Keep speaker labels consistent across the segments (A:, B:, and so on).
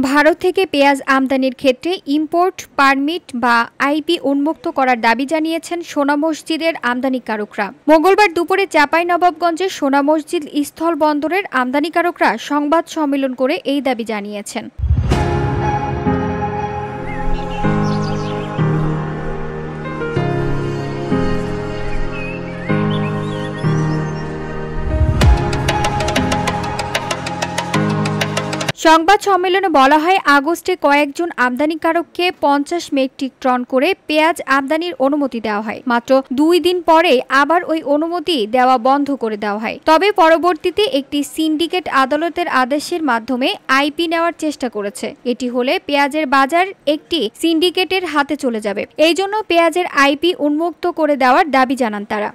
A: ভারত থেকে পেঁয়াজ আমদানির ক্ষেত্রে ইম্পোর্ট পারমিট বা আইপি উন্মুক্ত করার দাবি জানিয়েছেন সোনা মসজিদের আমদানিকারকরা। মঙ্গলবার দুপুরে চাঁপাইনবাবগঞ্জের সোনা মসজিদ স্থলবন্দরের আমদানিকারকরা সংবাদ সম্মেলন করে এই দাবি জানিয়েছেন। সংবাদ সম্মেলনে বলা হয়, আগস্টে কয়েকজন আমদানিকারককে 50 মেট্রিক টন করে পেঁয়াজ আমদানির অনুমতি দেওয়া হয়। মাত্র 2 দিন পরে আবার ওই অনুমতি দেওয়া বন্ধ করে দেওয়া হয়। তবে পরবর্তীতে একটি সিন্ডিকেট আদালতের আদেশের মাধ্যমে আইপি নেওয়ার চেষ্টা করেছে। এটি হলে পেঁয়াজের বাজার একটি সিন্ডিকেটের হাতে চলে যাবে। এই জন্য পেঁয়াজের আইপি উন্মুক্ত করে দেওয়ার দাবি জানান তারা।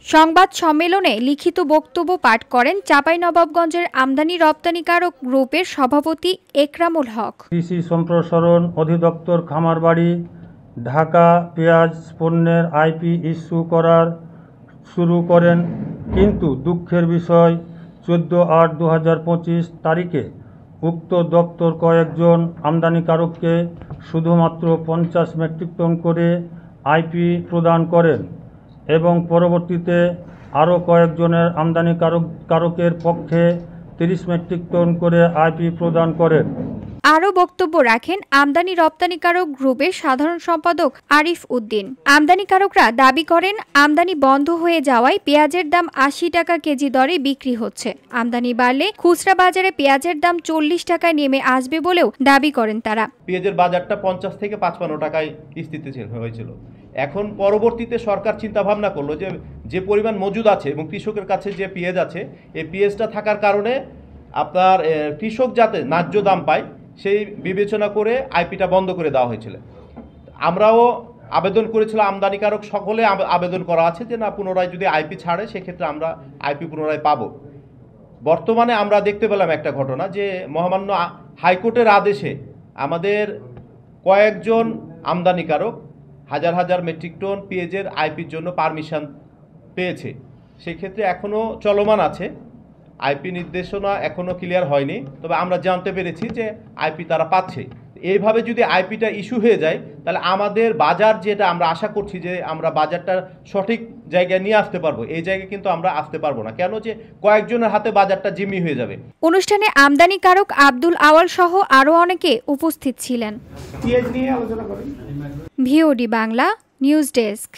A: সংবাদ সম্মেলনে লিখিত বক্তব্য পাঠ করেন চাঁপাইনবাবগঞ্জের আমদানি রপ্তানিকারক গ্রুপের সভাপতি একরামুল হক।
B: কৃষি সম্প্রসারণ অধিদপ্তর খামারবাড়ি, ঢাকা পেঁয়াজ পণ্যের আইপি ইস্যু করার শুরু করেন, কিন্তু দুঃখের বিষয় 14/8/2025 তারিখে উক্ত দপ্তর কয়েকজন আমদানিকারককে শুধুমাত্র 50 মেট্রিক টন করে আইপি প্রদান করেন এবং পরবর্তীতে আরও কয়েকজনের আমদানিকারকের পক্ষে 30 মেট্রিক টন করে আইপি প্রদান করেন।
A: আরও বক্তব্য রাখেন আমদানি রপ্তানিকারক গ্রুপের সাধারণ সম্পাদক আরিফ উদ্দিন। আমদানিকারকরা দাবি করেন, আমদানি বন্ধ হয়ে যাওয়ায় পেঁয়াজের দাম 80 টাকা কেজি দরে বিক্রি হচ্ছে। আমদানি বাড়লে খুচরা বাজারে পেঁয়াজের দাম 40 টাকায় নেমে আসবে বলেও দাবি করেন তারা।
C: পেঁয়াজের বাজারটা 50 থেকে 55 টাকায় স্থিতিশীল হয়েছিল। এখন পরবর্তীতে সরকার চিন্তা ভাবনা করলো যে পরিমাণ মজুদ আছে এবং কৃষকের কাছে যে পেঁয়াজ আছে, এই পেঁয়াজটা থাকার কারণে আপনার কৃষক যাতে ন্যায্য দাম পায় সেই বিবেচনা করে আইপিটা বন্ধ করে দেওয়া হয়েছিল। আমরাও আবেদন করেছিলাম, আমদানিকারক সকলে আবেদন করা আছে যে না, পুনরায় যদি আইপি ছাড়ে সেক্ষেত্রে আমরা আইপি পুনরায় পাবো। বর্তমানে আমরা দেখতে পেলাম একটা ঘটনা যে মহামান্য হাইকোর্টের আদেশে আমাদের কয়েকজন আমদানিকারক হাজার হাজার মেট্রিক টন পেঁয়াজের আইপির জন্য পারমিশন পেয়েছে। সেক্ষেত্রে এখনও চলমান আছে, আইপি নির্দেশনা এখনও ক্লিয়ার হয়নি, তবে আমরা জানতে পেরেছি যে আইপি তারা পাচ্ছে। এইভাবে যদি আইপিটা ইস্যু হয়ে যায় তাহলে আমাদের বাজার যেটা আমরা আশা করছি যে আমরা বাজারটা সঠিক জায়গায় নিয়ে আসতে পারবো, এই জায়গায় কিন্তু আমরা আসতে পারবো না। কেন যে কয়েকজনের হাতে বাজারটা জিম্মি হয়ে যাবে।
A: অনুষ্ঠানে আমদানিকারক আব্দুল আওয়াল সহ আরও অনেকে উপস্থিত ছিলেন। VOD Bangla news desk.